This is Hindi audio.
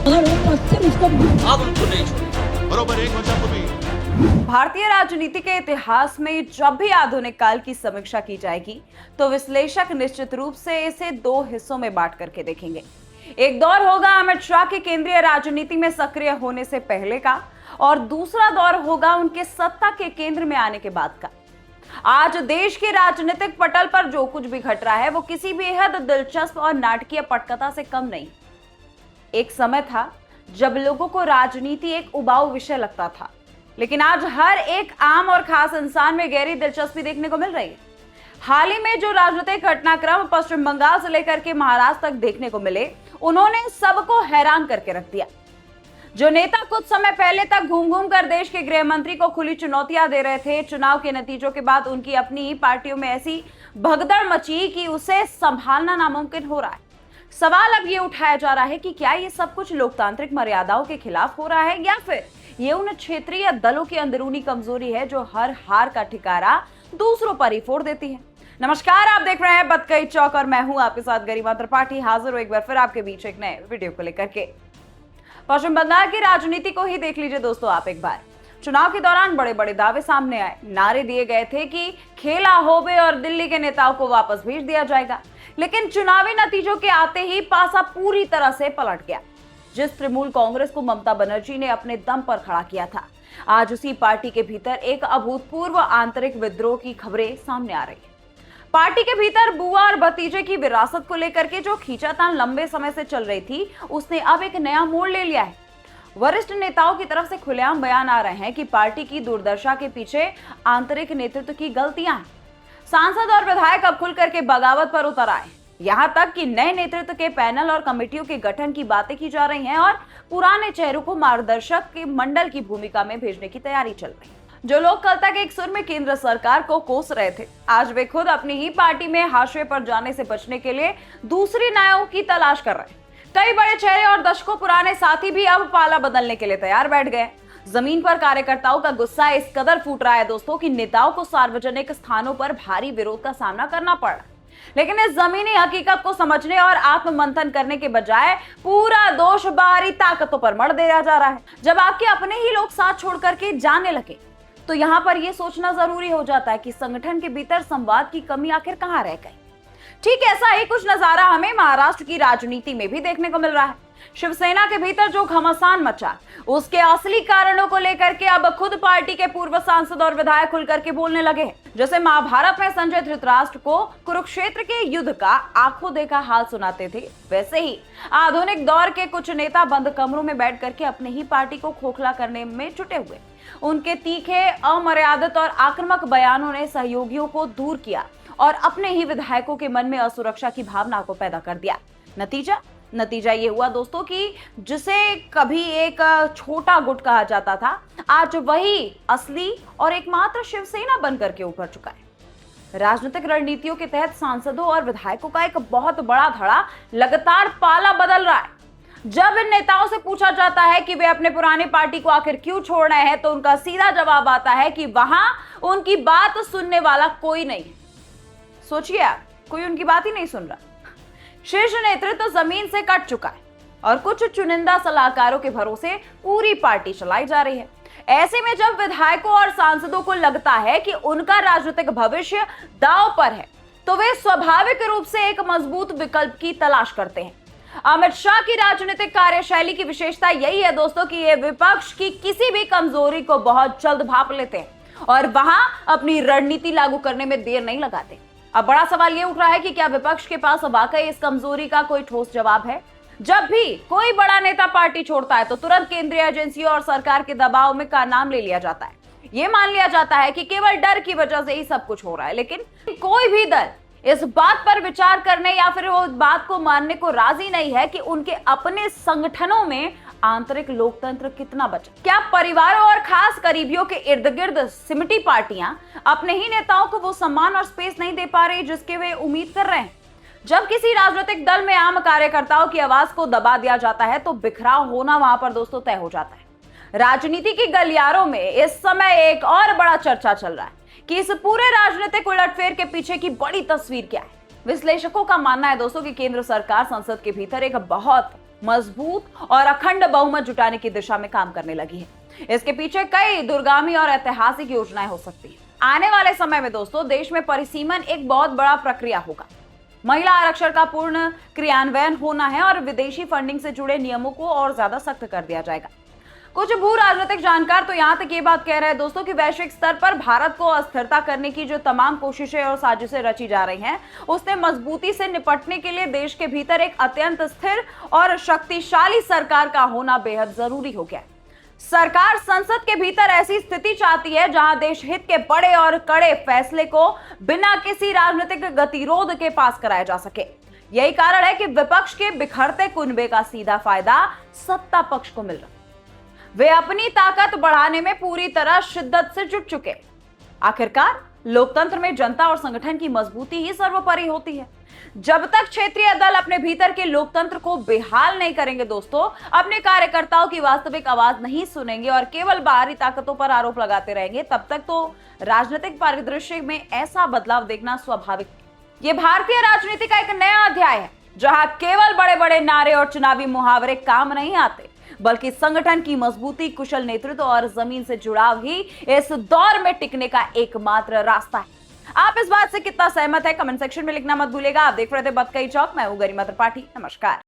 और वो अस्थिर उसको अब उनको नहीं छोड़ेंगे। बरोबर 1 वर्षापूर्वी भारतीय राजनीति के इतिहास में जब भी आधुनिक काल की समीक्षा की जाएगी तो विश्लेषक निश्चित रूप से इसे दो हिस्सों में बांट करके देखेंगे। एक दौर होगा अमित शाह के केंद्रीय राजनीति में सक्रिय होने से पहले का और दूसरा दौर होगा उनके सत्ता के केंद्र में आने के बाद का। आज देश के राजनीतिक पटल पर जो कुछ भी घट रहा है वो किसी बेहद दिलचस्प और नाटकीय पटकथा से कम नहीं। एक समय था जब लोगों को राजनीति एक उबाऊ विषय लगता था, लेकिन आज हर एक आम और खास इंसान में गहरी दिलचस्पी देखने को मिल रही है। हाल ही में जो राजनीतिक घटनाक्रम पश्चिम बंगाल से लेकर के महाराष्ट्र तक देखने को मिले, उन्होंने सबको हैरान करके रख दिया। जो नेता कुछ समय पहले तक घूम घूम कर देश के गृह मंत्री को खुली चुनौतियां दे रहे थे, चुनाव के नतीजों के बाद उनकी अपनी ही पार्टियों में ऐसी भगदड़ मची कि उसे संभालना नामुमकिन हो रहा है। सवाल अब ये उठाया जा रहा है कि क्या ये सब कुछ लोकतांत्रिक मर्यादाओं के खिलाफ हो रहा है या फिर ये उन क्षेत्रीय दलों की अंदरूनी कमजोरी है जो हर हार का ठिकारा दूसरों पर ही फोड़ देती है। नमस्कार, आप देख रहे हैं बतकई चौक और मैं हूं आपके साथ गरिमा त्रिपाठी, हाजिर हूं एक बार फिर आपके बीच एक नए वीडियो को लेकर के। पश्चिम बंगाल की राजनीति को ही देख लीजिए दोस्तों आप एक बार। चुनाव के दौरान बड़े बड़े दावे सामने आए, नारे दिए गए थे कि खेला होबे और दिल्ली के नेताओं को वापस भेज दिया जाएगा, लेकिन चुनावी नतीजों के आते ही पासा पूरी तरह से पलट गया। जिस तृणमूल कांग्रेस को ममता बनर्जी ने अपने दम पर खड़ा किया था, आज उसी पार्टी के भीतर एक अभूतपूर्व आंतरिक विद्रोह की खबरें सामने आ रही है। पार्टी के भीतर बुआ और भतीजे की विरासत को लेकर के जो खींचातान लंबे समय से चल रही थी, उसने अब एक नया मोड़ ले लिया है। वरिष्ठ नेताओं की तरफ से खुलेआम बयान आ रहे हैं कि पार्टी की दुर्दशा के पीछे आंतरिक नेतृत्व की गलतियां हैं। सांसद और विधायक अब खुल करके बगावत पर उतर आए, यहां तक कि नए नेतृत्व के पैनल और कमेटियों के गठन की बातें की जा रही हैं और पुराने चेहरों को मार्गदर्शक के मंडल की भूमिका में भेजने की तैयारी चल रही है। जो लोग कल तक एक सुर में केंद्र सरकार को कोस रहे थे, आज वे खुद अपनी ही पार्टी में हाशिए पर जाने से बचने के लिए दूसरी नायों की तलाश कर रहे हैं। कई बड़े चेहरे और दशकों पुराने साथी भी अब पाला बदलने के लिए तैयार बैठ गए। जमीन पर कार्यकर्ताओं का गुस्सा इस कदर फूट रहा है दोस्तों कि नेताओं को सार्वजनिक स्थानों पर भारी विरोध का सामना करना पड़ रहा है। लेकिन इस जमीनी हकीकत को समझने और आत्ममंथन करने के बजाय पूरा दोष बाहरी ताकतों पर मढ़ दिया जा रहा है। जब आपके अपने ही लोग साथ छोड़ करके जाने लगे तो यहाँ पर यह सोचना जरूरी हो जाता है कि संगठन के भीतर संवाद की कमी आखिर कहाँ रह गई। ठीक ऐसा ही कुछ नजारा हमें महाराष्ट्र की राजनीति में भी देखने को मिल रहा है। शिवसेना के भीतर जो घमासान मचा, उसके असली कारणों को लेकर के अब खुद पार्टी के पूर्व सांसद और विधायक खुल करके बोलने लगे हैं। जैसे महाभारत में संजय धृतराष्ट्र को कुरुक्षेत्र के युद्ध का आंखों देखा हाल सुनाते थे, वैसे ही आधुनिक दौर के कुछ नेता बंद कमरों में बैठ करके अपनी ही पार्टी को खोखला करने में जुटे हुए। उनके तीखे, अमर्यादित और आक्रामक बयानों ने सहयोगियों को दूर किया और अपने ही विधायकों के मन में असुरक्षा की भावना को पैदा कर दिया। नतीजा ये हुआ दोस्तों कि जिसे कभी एक छोटा गुट कहा जाता था, आज वही असली और एकमात्र शिवसेना बनकर के उभर चुका है। राजनीतिक रणनीतियों के तहत सांसदों और विधायकों का एक बहुत बड़ा धड़ा लगातार पाला बदल रहा है। जब इन नेताओं से पूछा जाता है कि वे अपने पुरानी पार्टी को आखिर क्यों छोड़ रहे हैं, तो उनका सीधा जवाब आता है कि वहां उनकी बात सुनने वाला कोई नहीं। सोचिए आप, कोई उनकी बात ही नहीं सुन रहा। शीर्ष नेतृत्व जमीन से कट चुका है और कुछ चुनिंदा सलाहकारों के भरोसे पूरी पार्टी चलाई जा रही है। ऐसे में जब विधायकों और सांसदों को लगता है कि उनका राजनीतिक भविष्य दांव पर है, तो वे स्वाभाविक रूप से एक मजबूत विकल्प की तलाश करते हैं। अमित शाह की राजनीतिक कार्यशैली की विशेषता यही है दोस्तों कि ये विपक्ष की किसी भी कमजोरी को बहुत जल्द भांप लेते हैं और वहां अपनी रणनीति लागू करने में देर नहीं लगाते। अब बड़ा सवाल ये उठ रहा है कि क्या विपक्ष के पास वाकई इस कमजोरी का कोई ठोस जवाब है? जब भी कोई बड़ा नेता पार्टी छोड़ता है तो तुरंत केंद्रीय एजेंसियों और सरकार के दबाव में का नाम ले लिया जाता है। ये मान लिया जाता है कि केवल डर की वजह से ही सब कुछ हो रहा है, लेकिन कोई भी दल इस बात पर विचार करने या फिर वो बात को मानने को राजी नहीं है कि उनके अपने संगठनों में आंतरिक लोकतंत्र कितना बचा। क्या परिवारों और खास करीबियों के इर्द गिर्द सिमटी पार्टियां अपने ही नेताओं को वो सम्मान और स्पेस नहीं दे पा रही जिसके वे उम्मीद कर रहे हैं? जब किसी राजनीतिक दल में आम कार्यकर्ताओं की आवाज को दबा दिया जाता है तो बिखराव होना वहां पर दोस्तों तय हो जाता है। राजनीति की गलियारों में इस समय एक और बड़ा चर्चा चल रहा है कि इस पूरे राजनीतिक उलटफेर के पीछे की बड़ी तस्वीर क्या है। विश्लेषकों का मानना है दोस्तों कि केंद्र सरकार संसद के भीतर एक बहुत मजबूत और अखंड बहुमत जुटाने की दिशा में काम करने लगी है। इसके पीछे कई दूरगामी और ऐतिहासिक योजनाएं हो सकती है। आने वाले समय में दोस्तों देश में परिसीमन एक बहुत बड़ा प्रक्रिया होगा। महिला आरक्षण का पूर्ण क्रियान्वयन होना है और विदेशी फंडिंग से जुड़े नियमों को और ज्यादा सख्त कर दिया जाएगा। कुछ भू राजनीतिक जानकार तो यहां तक ये बात कह रहे हैं दोस्तों कि वैश्विक स्तर पर भारत को अस्थिरता करने की जो तमाम कोशिशें और साजिशें रची जा रही हैं, उससे मजबूती से निपटने के लिए देश के भीतर एक अत्यंत स्थिर और शक्तिशाली सरकार का होना बेहद जरूरी हो गया है। सरकार संसद के भीतर ऐसी स्थिति चाहती है जहां देश हित के बड़े और कड़े फैसले को बिना किसी राजनीतिक गतिरोध के पास कराया जा सके। यही कारण है कि विपक्ष के बिखरते कुनबे का सीधा फायदा सत्ता पक्ष को मिल रहा है। वे अपनी ताकत बढ़ाने में पूरी तरह शिद्दत से जुट चुके। आखिरकार लोकतंत्र में जनता और संगठन की मजबूती ही सर्वोपरि होती है। जब तक क्षेत्रीय दल अपने भीतर के लोकतंत्र को बेहाल नहीं करेंगे दोस्तों, अपने कार्यकर्ताओं की वास्तविक आवाज नहीं सुनेंगे और केवल बाहरी ताकतों पर आरोप लगाते रहेंगे, तब तक तो राजनीतिक परिदृश्य में ऐसा बदलाव देखना स्वाभाविक है। ये भारतीय राजनीति का एक नया अध्याय है जहां केवल बड़े बड़े नारे और चुनावी मुहावरे काम नहीं आते, बल्कि संगठन की मजबूती, कुशल नेतृत्व और जमीन से जुड़ाव ही इस दौर में टिकने का एकमात्र रास्ता है। आप इस बात से कितना सहमत है, कमेंट सेक्शन में लिखना मत भूलिएगा। आप देख रहे थे बतकही चौक, मैं हूं गरिमा त्रिपाठी। नमस्कार।